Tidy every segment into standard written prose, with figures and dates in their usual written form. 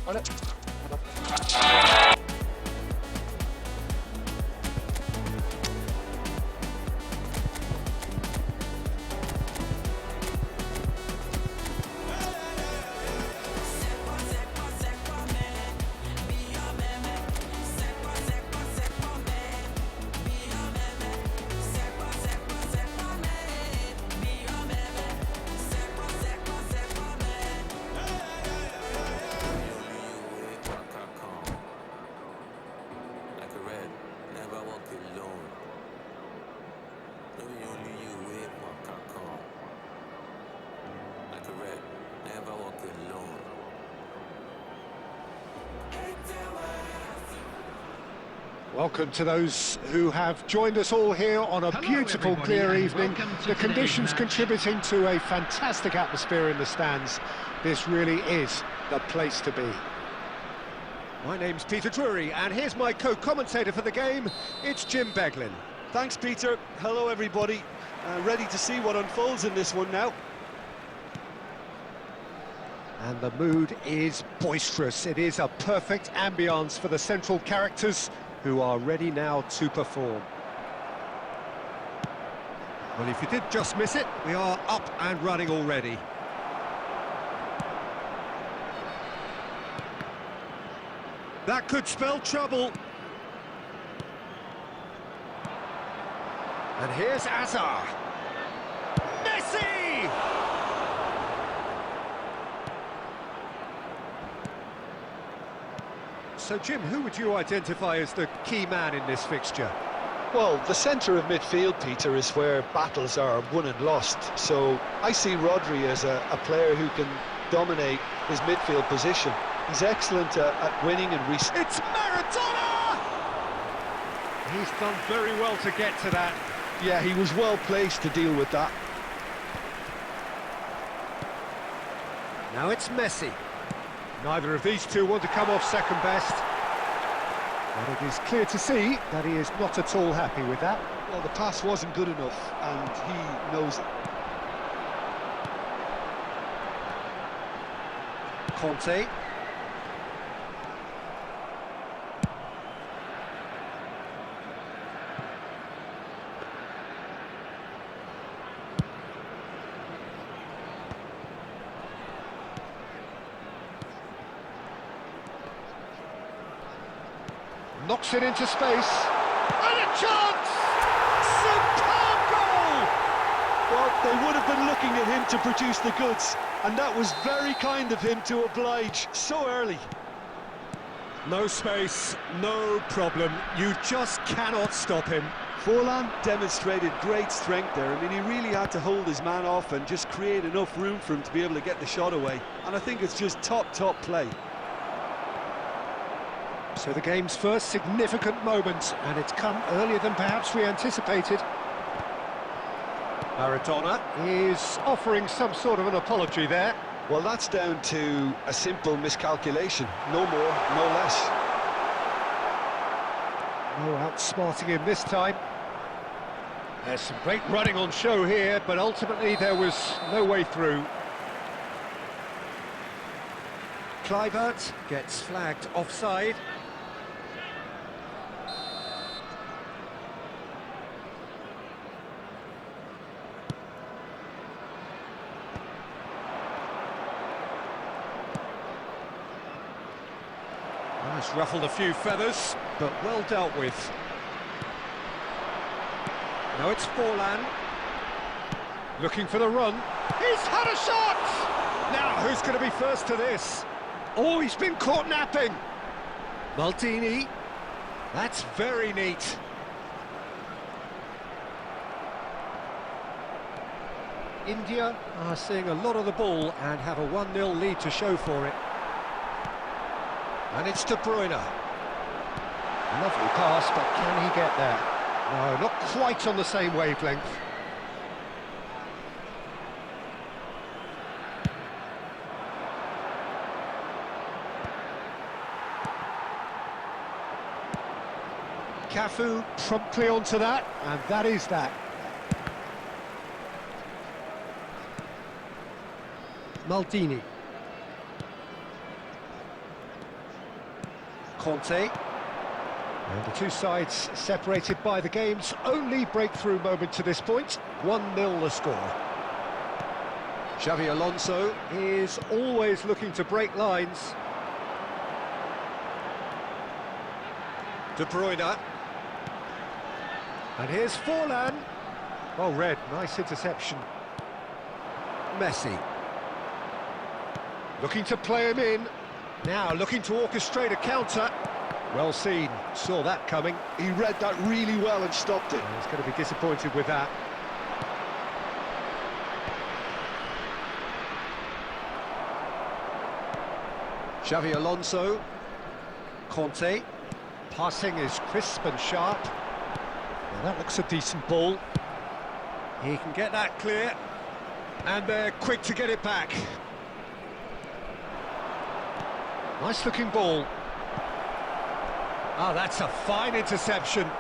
On it. Welcome to those who have joined us all here on a beautiful, clear evening. The conditions contributing to a fantastic atmosphere in the stands. This really is the place to be. My name's Peter Drury, and here's my co-commentator for the game. It's Jim Beglin. Thanks, Peter. Hello, everybody. Ready to see what unfolds in this one now. And the mood is boisterous. It is a perfect ambience for the central characters, who are ready now to perform. Well, if you did just miss it, we are up and running already. That could spell trouble. And here's Azar. Messi! So, Jim, who would you identify as the key man in this fixture? Well, the centre of midfield, Peter, is where battles are won and lost. So I see Rodri as a player who can dominate his midfield position. He's excellent at winning and It's Maradona! He's done very well to get to that. Yeah, he was well placed to deal with that. Now it's Messi. Neither of these two want to come off second best. But it is clear to see that he is not at all happy with that. Well, the pass wasn't good enough, and he knows it. Conte. Knocks it into space. And a chance! Superb goal! Well, they would have been looking at him to produce the goods, and that was very kind of him to oblige so early. No space, no problem. You just cannot stop him. Forlan demonstrated great strength there. I mean, he really had to hold his man off and just create enough room for him to be able to get the shot away. And I think it's just top play. So the game's first significant moment, and it's come earlier than perhaps we anticipated. Maradona is offering some sort of an apology there. Well, that's down to a simple miscalculation. No more, no less. No outsmarting him this time. There's some great running on show here, but ultimately there was no way through. Kluivert gets flagged offside. It's ruffled a few feathers, but well dealt with. Now it's Forlan. Looking for the run. He's had a shot! Now, who's going to be first to this? Oh, he's been caught napping. Maldini. That's very neat. India are seeing a lot of the ball and have a 1-0 lead to show for it. And it's De Bruyne. Lovely pass, but can he get there? No, not quite on the same wavelength. Cafu promptly onto that, and that is that. Maldini. Conte. And the two sides separated by the game's only breakthrough moment to this point. 1-0 the score. Xavi Alonso is always looking to break lines. De Bruyne. And here's Forlan. Well read, nice interception. Messi. Looking to play him in. Now looking to orchestrate a counter. Well seen, saw that coming. He read that really well and stopped it. He's going to be disappointed with that. Xavi Alonso. Conte. Passing is crisp and sharp. Well, that looks a decent ball. He can get that clear. And they're quick to get it back. Nice looking ball. Ah, that's a fine interception.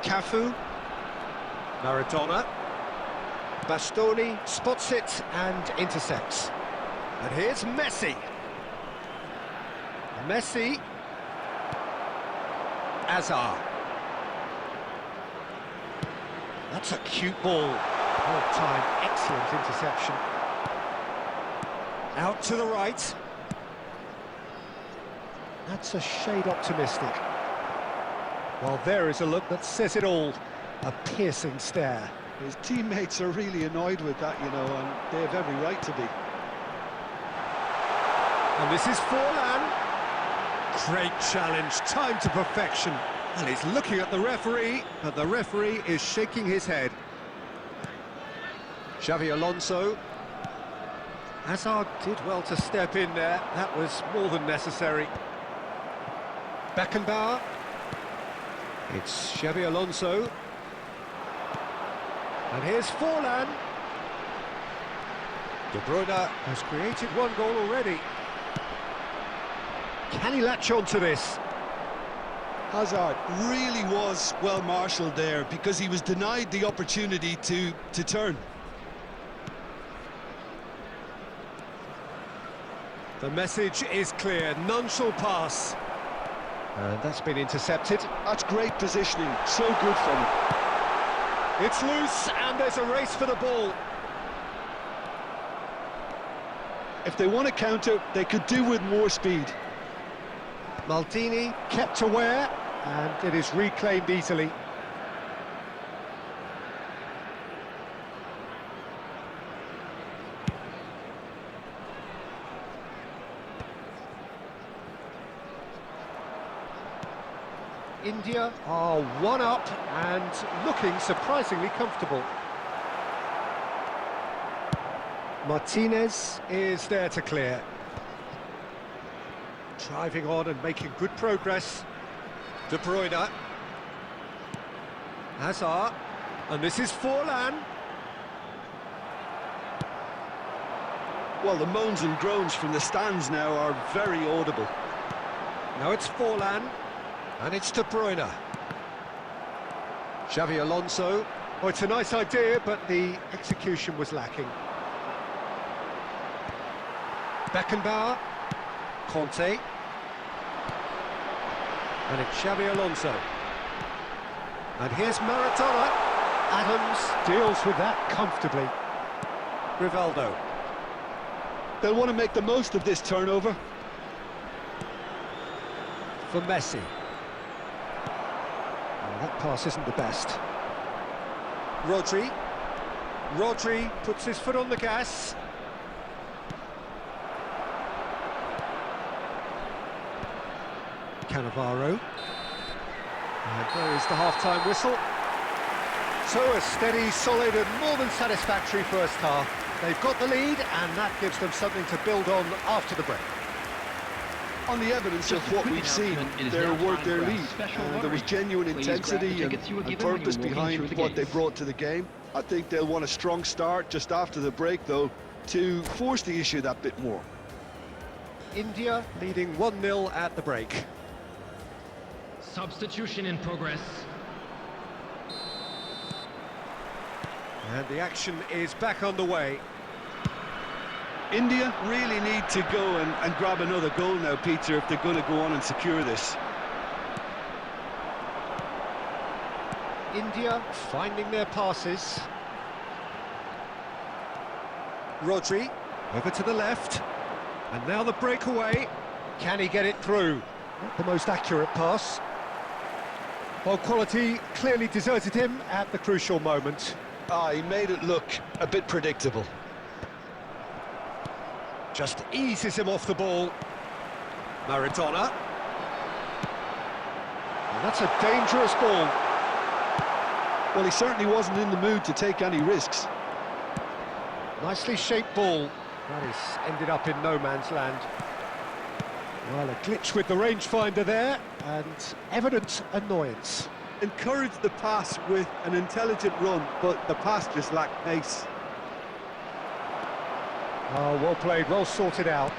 Cafu. Maradona. Bastoni spots it and intercepts. And here's Messi. Messi. Hazard. That's a cute ball. Well time, excellent interception. Out to the right. That's a shade optimistic. Well, there is a look that says it all. A piercing stare. His teammates are really annoyed with that, you know, and they have every right to be. And this is Forlan. Great challenge, time to perfection. And he's looking at the referee, but the referee is shaking his head. Xavi Alonso. Hazard did well to step in there. That was more than necessary. Beckenbauer. It's Xavi Alonso. And here's Forlan. De Bruyne has created one goal already. Can he latch on to this? Hazard really was well marshalled there because he was denied the opportunity to turn. The message is clear, none shall pass. And that's been intercepted. That's great positioning, so good from him. It's loose and there's a race for the ball. If they want to counter, they could do with more speed. Maldini kept aware and it is reclaimed easily. India are one up and looking surprisingly comfortable. Martinez is there to clear. Driving on and making good progress. De Bruyne. Hazard. And this is Forlan. Well, the moans and groans from the stands now are very audible. Now it's Forlan. And it's De Bruyne. Xavi Alonso. Oh, it's a nice idea, but the execution was lacking. Beckenbauer. Conte. And it's Xavi Alonso. And here's Maradona. Adams deals with that comfortably. Rivaldo. They'll want to make the most of this turnover. For Messi. That pass isn't the best. Rodri. Rodri puts his foot on the gas. Cannavaro. And there is the half-time whistle. So a steady, solid and more than satisfactory first half. They've got the lead and that gives them something to build on after the break. On the evidence of what we've seen, they're worth their lead. There was genuine intensity and purpose behind what they brought to the game. I think they'll want a strong start just after the break, though, to force the issue that bit more. India leading 1-0 at the break. Substitution in progress. And the action is back underway. India really need to go and grab another goal now, Peter, if they're going to go on and secure this. India finding their passes. Rodri over to the left, and now the breakaway. Can he get it through? Not the most accurate pass. Well, quality clearly deserted him at the crucial moment. He made it look a bit predictable. Just eases him off the ball. Maradona. And that's a dangerous ball. Well, he certainly wasn't in the mood to take any risks. Nicely shaped ball. That is ended up in no man's land. Well, a glitch with the rangefinder there, and evident annoyance. Encouraged the pass with an intelligent run, but the pass just lacked pace. Oh, well played, well sorted out.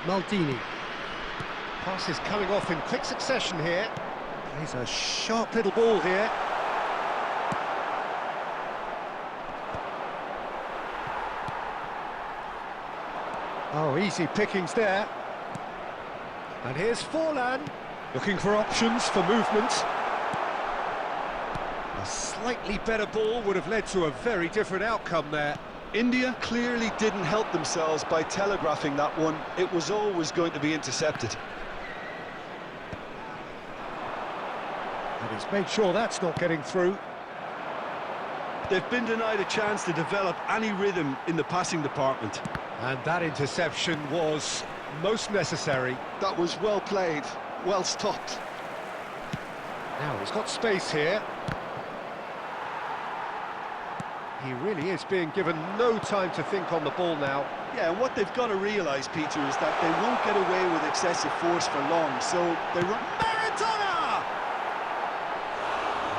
Maldini. Pass is coming off in quick succession here. Plays a sharp little ball here. Oh, easy pickings there. And here's Forlan, looking for options for movement. A slightly better ball would have led to a very different outcome there. India clearly didn't help themselves by telegraphing that one. It was always going to be intercepted. And he's made sure that's not getting through. They've been denied a chance to develop any rhythm in the passing department. And that interception was most necessary. That was well played, well stopped. Now he's got space here. He really is being given no time to think on the ball now. Yeah, and what they've got to realise, Peter, is that they won't get away with excessive force for long, so they run... Maradona!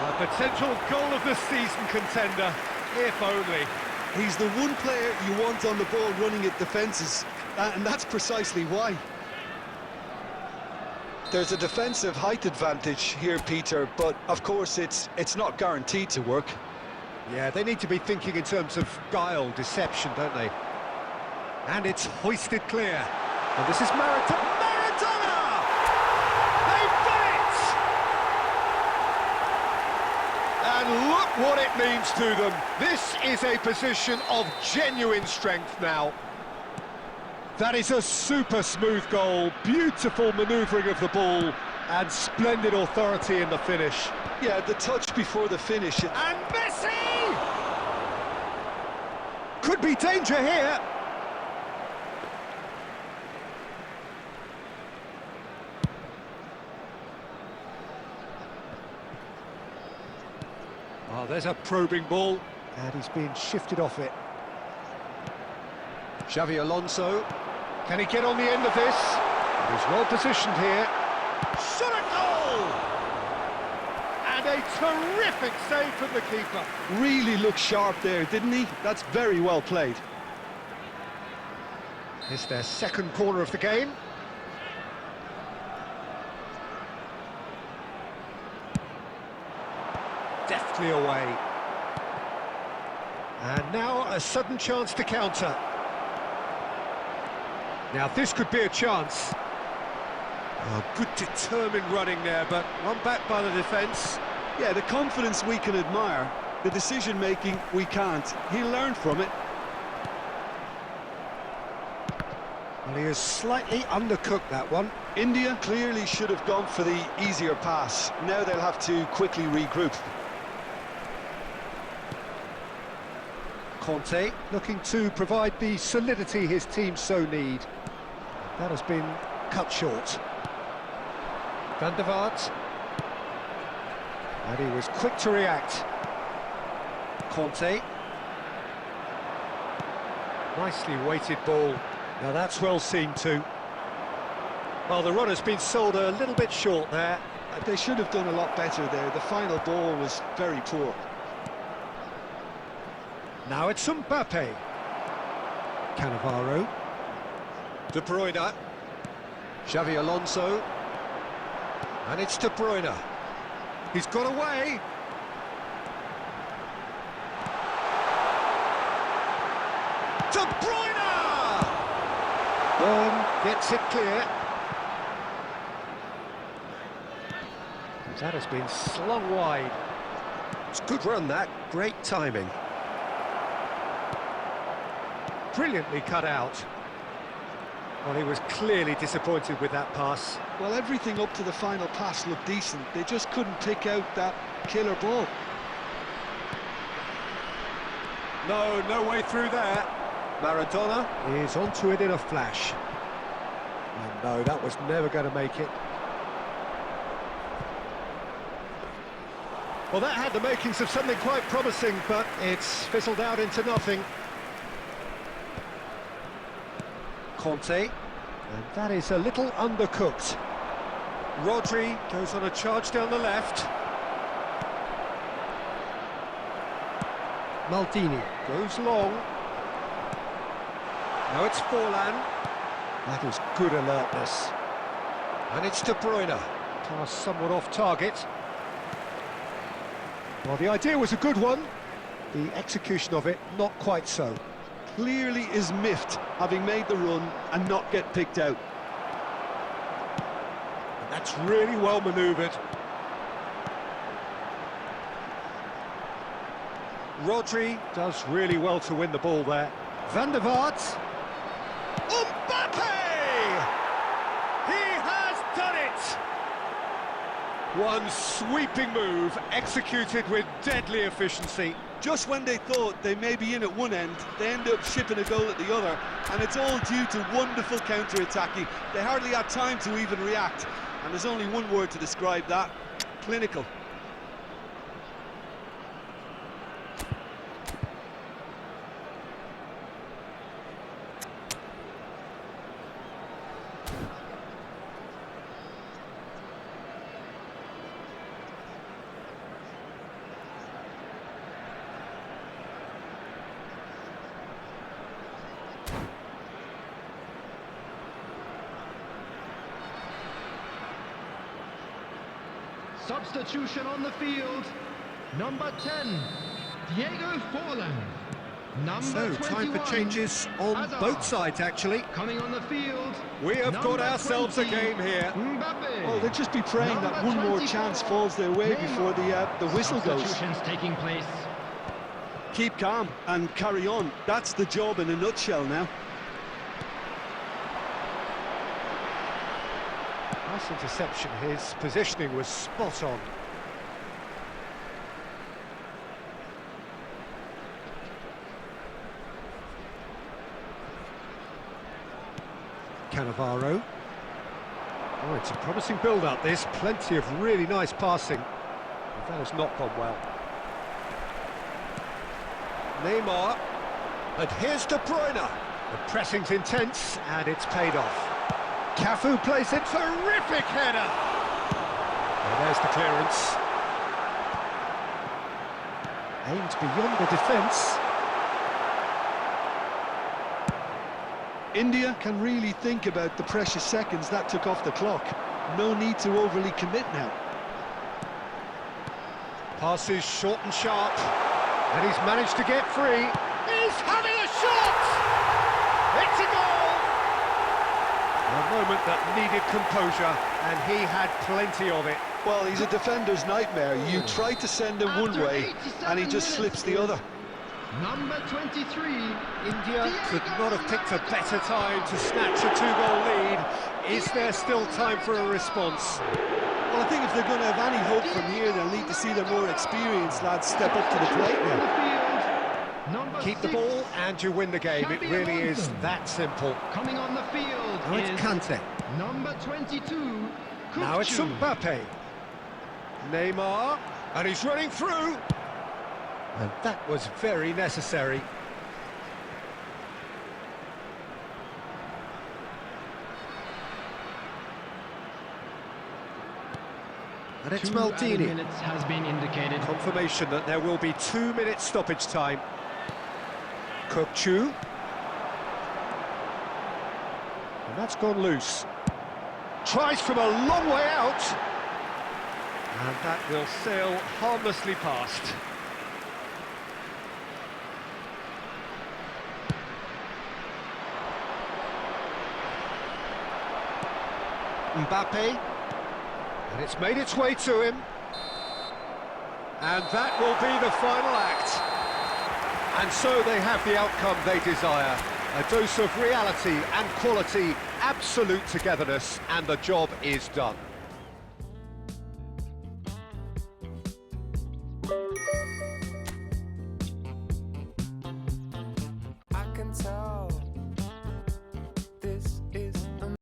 A potential goal of the season contender, if only. He's the one player you want on the ball running at defences, and that's precisely why. There's a defensive height advantage here, Peter, but of course it's not guaranteed to work. Yeah, they need to be thinking in terms of guile, deception, don't they? And it's hoisted clear. And this is Maradona! They've done it! And look what it means to them. This is a position of genuine strength now. That is a super smooth goal, beautiful manoeuvring of the ball, and splendid authority in the finish. Yeah, the touch before the finish. And Messi! Could be danger here. Oh, there's a probing ball, and he's being shifted off it. Xavi Alonso, can he get on the end of this? He's well positioned here. Shot a goal! And a terrific save from the keeper. Really looked sharp there, didn't he? That's very well played. It's their second corner of the game. Deftly away. And now a sudden chance to counter. Now this could be a chance. Oh, good determined running there, but one back by the defence. Yeah, the confidence we can admire, the decision-making we can't. He'll learn from it. Well, he has slightly undercooked that one. India clearly should have gone for the easier pass. Now they'll have to quickly regroup. Conte looking to provide the solidity his team so need. That has been cut short. Van der Vaart. And he was quick to react. Conte. Nicely weighted ball. Now that's well seen too. Well, the run has been sold a little bit short there. They should have done a lot better there. The final ball was very poor. Now it's Mbappe. Cannavaro. De Bruyne. Xavi Alonso. And it's De Bruyne. He's got away. De Bruyne! Gets it clear. That has been slung wide. It's a good run, that. Great timing. Brilliantly cut out. Well, he was clearly disappointed with that pass. Well, everything up to the final pass looked decent. They just couldn't pick out that killer ball. No way through there. Maradona is onto it in a flash. And no, that was never going to make it. Well, that had the makings of something quite promising, but it's fizzled out into nothing. Conte, and that is a little undercooked. Rodri goes on a charge down the left. Maldini goes long. Now it's Forlan. That was good alertness. And it's De Bruyne. Pass somewhat off target. Well, the idea was a good one. The execution of it, not quite so. Clearly is miffed, having made the run and not get picked out. And that's really well manoeuvred. Rodri does really well to win the ball there. Van der Vaart. Mbappe! He has done it! One sweeping move, executed with deadly efficiency. Just when they thought they may be in at one end, they end up shipping a goal at the other, and it's all due to wonderful counter-attacking. They hardly had time to even react, and there's only one word to describe that: clinical. Substitution on the field. Number 10, Diego Forlan. Number 21, time for changes on Hazard. both sides, actually. Coming on the field. We have got Number ourselves 20, a game here. Mbappe. Well, they'll just be praying that one more chance falls their way before the whistle goes. Substitutions taking place. Keep calm and carry on. That's the job in a nutshell now. Nice interception. His positioning was spot on. Cannavaro. Oh, it's a promising build-up, this. Plenty of really nice passing. But that has not gone well. Neymar. And here's De Bruyne. The pressing's intense, and it's paid off. Cafu plays it, terrific header! And there's the clearance. Aimed beyond the defence. India can really think about the precious seconds that took off the clock. No need to overly commit now. Passes short and sharp, and he's managed to get free. He's having a shot! It's a goal! A moment that needed composure, and he had plenty of it. Well, he's a defender's nightmare. You try to send him one way, and he just slips the other. Number 23, India could not have picked a better time to snatch a two-goal lead. Is there still time for a response? Well, I think if they're going to have any hope from here, they'll need to see the more experienced lads step up to the plate now. Number Keep the 6, ball and you win the game. It Champion really is anthem. that simple. coming on the field Now it's is Kante. number 22, Now it's Kkunjunttutan. Mbappe. Neymar, and he's running through. And that was very necessary. And it's 2 added Maldini. minutes has been indicated. Confirmation that there will be 2 minutes stoppage time. Kkunjunttutan. And that's gone loose. Tries from a long way out. And that will sail harmlessly past. Mbappe. And it's made its way to him. And that will be the final act. And so they have the outcome they desire. A dose of reality and quality, absolute togetherness, and the job is done. I can tell